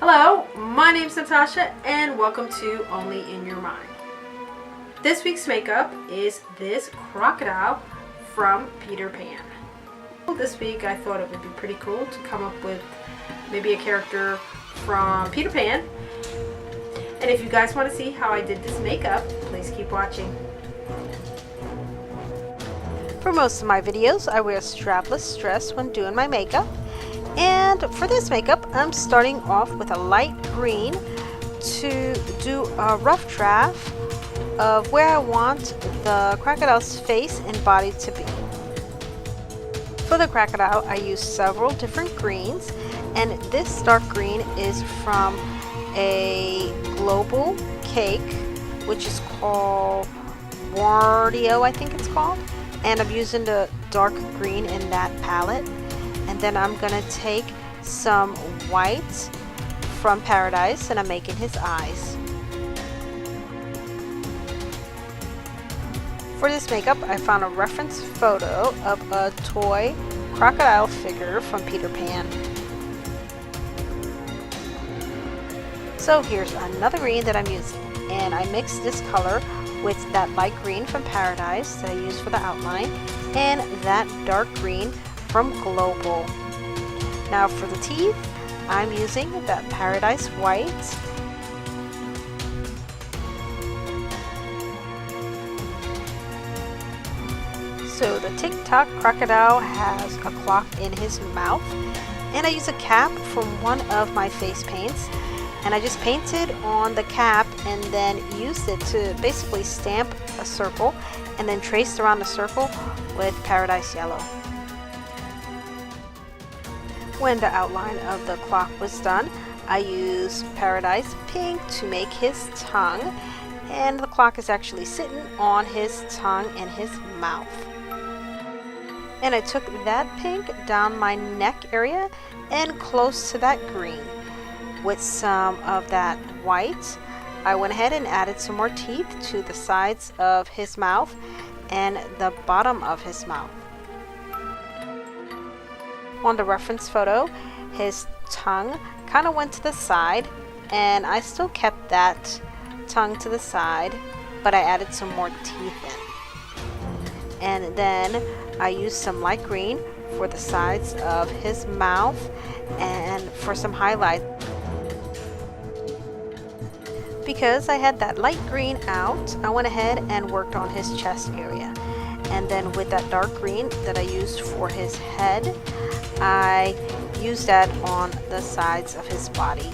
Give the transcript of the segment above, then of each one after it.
Hello, my name's Natasha and welcome to Only in Your Mind. This week's makeup is this crocodile from Peter Pan. This week I thought it would be pretty cool to come up with maybe a character from Peter Pan. And if you guys want to see how I did this makeup, please keep watching. For most of my videos, I wear a strapless dress when doing my makeup. And for this makeup, I'm starting off with a light green to do a rough draft of where I want the crocodile's face and body to be. For the crocodile, I used several different greens, and this dark green is from a global cake, which is called Borneo, I think it's called, and I'm using the dark green in that palette. And then I'm gonna take some white from Paradise and I'm making his eyes. For this makeup, I found a reference photo of a toy crocodile figure from Peter Pan. So here's another green that I'm using, and I mixed this color with that light green from Paradise that I used for the outline and that dark green from Global. Now for the teeth, I'm using that Paradise White. So the TikTok crocodile has a clock in his mouth, and I use a cap from one of my face paints, and I just painted on the cap and then used it to basically stamp a circle and then traced around the circle with Paradise Yellow. When the outline of the clock was done, I used Paradise Pink to make his tongue, and the clock is actually sitting on his tongue and his mouth. And I took that pink down my neck area and close to that green. With some of that white, I went ahead and added some more teeth to the sides of his mouth and the bottom of his mouth. On the reference photo, his tongue kind of went to the side, and I still kept that tongue to the side, but I added some more teeth in. And then I used some light green for the sides of his mouth and for some highlight. Because I had that light green out, I went ahead and worked on his chest area. And then with that dark green that I used for his head, I used that on the sides of his body,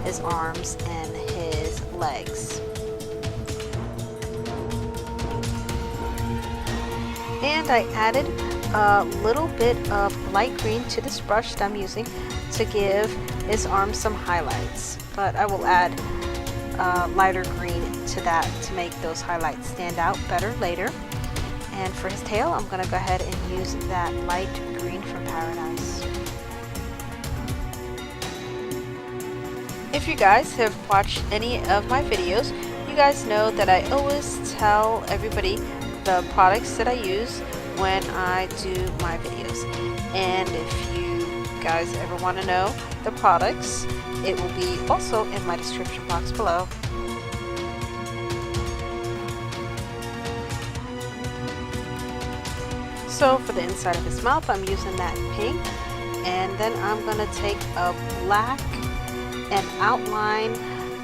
his arms, and his legs. And I added a little bit of light green to this brush that I'm using to give his arms some highlights. But I will add lighter green to that to make those highlights stand out better later. And for his tail, I'm going to go ahead and use that light green from Paradise. If you guys have watched any of my videos, you guys know that I always tell everybody the products that I use when I do my videos. And if you guys ever want to know the products, it will be also in my description box below. So for the inside of his mouth, I'm using that pink, and then I'm going to take a black and outline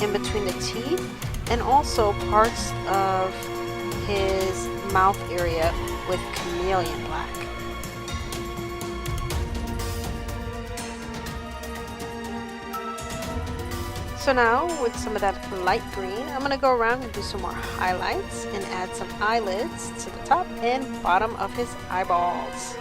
in between the teeth and also parts of his mouth area with Cameleon black. So now with some of that light green, I'm going to go around and do some more highlights and add some eyelids to the top and bottom of his eyeballs.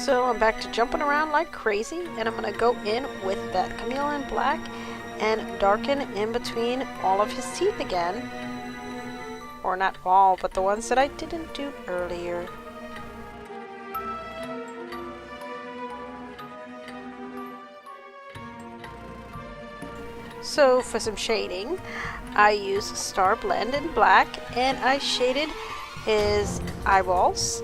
So I'm back to jumping around like crazy, and I'm going to go in with that Cameleon black and darken in between all of his teeth again. Or not all, but the ones that I didn't do earlier. So for some shading, I use starblend in black, and I shaded his eyeballs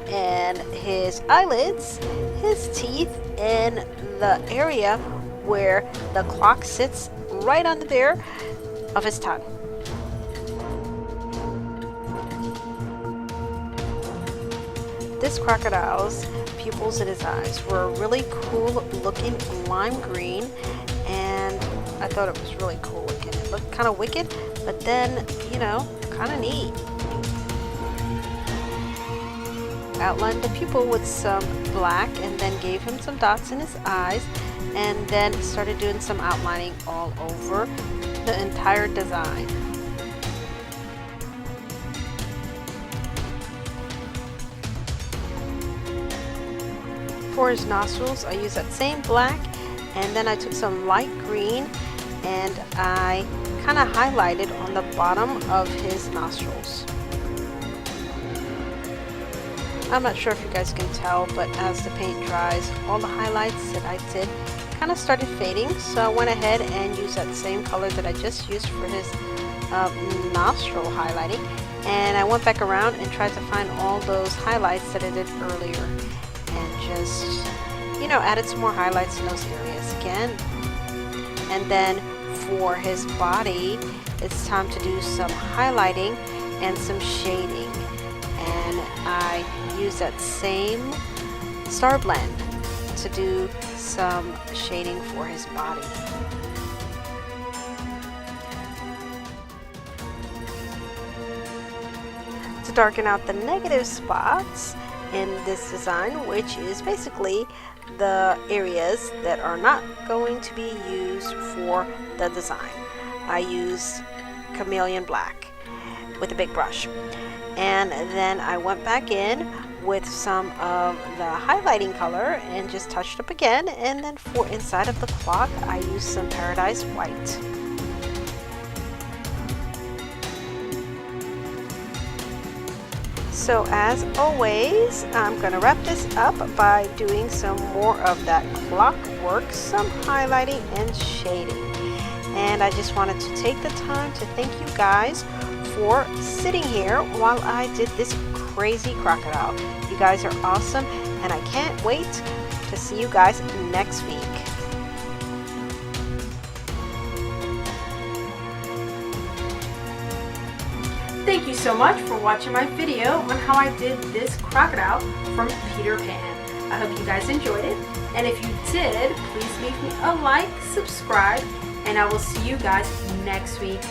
and his eyelids, his teeth, and the area where the clock sits right under there of his tongue. This crocodile's pupils in his eyes were really cool looking lime green, and I thought it was really cool looking. It looked kind of wicked, but then, you know, kind of neat. Outlined the pupil with some black and then gave him some dots in his eyes, and then started doing some outlining all over the entire design. For his nostrils, I used that same black, and then I took some light green and I kind of highlighted on the bottom of his nostrils. I'm not sure if you guys can tell, but as the paint dries, all the highlights that I did kind of started fading, so I went ahead and used that same color that I just used for his nostril highlighting, and I went back around and tried to find all those highlights that I did earlier, and just, you know, added some more highlights in those areas again. And then for his body, it's time to do some highlighting and some shading, and I use that same starblend to do some shading for his body. To darken out the negative spots in this design, which is basically the areas that are not going to be used for the design, I use Cameleon black with a big brush, and then I went back in with some of the highlighting color and just touched up again, and then for inside of the clock I used some Paradise White. So as always, I'm going to wrap this up by doing some more of that clockwork, some highlighting and shading. And I just wanted to take the time to thank you guys for sitting here while I did this crazy crocodile. You guys are awesome, and I can't wait to see you guys next week. Thank you so much for watching my video on how I did this crocodile from Peter Pan. I hope you guys enjoyed it, and if you did, please leave me a like, subscribe, and I will see you guys next week.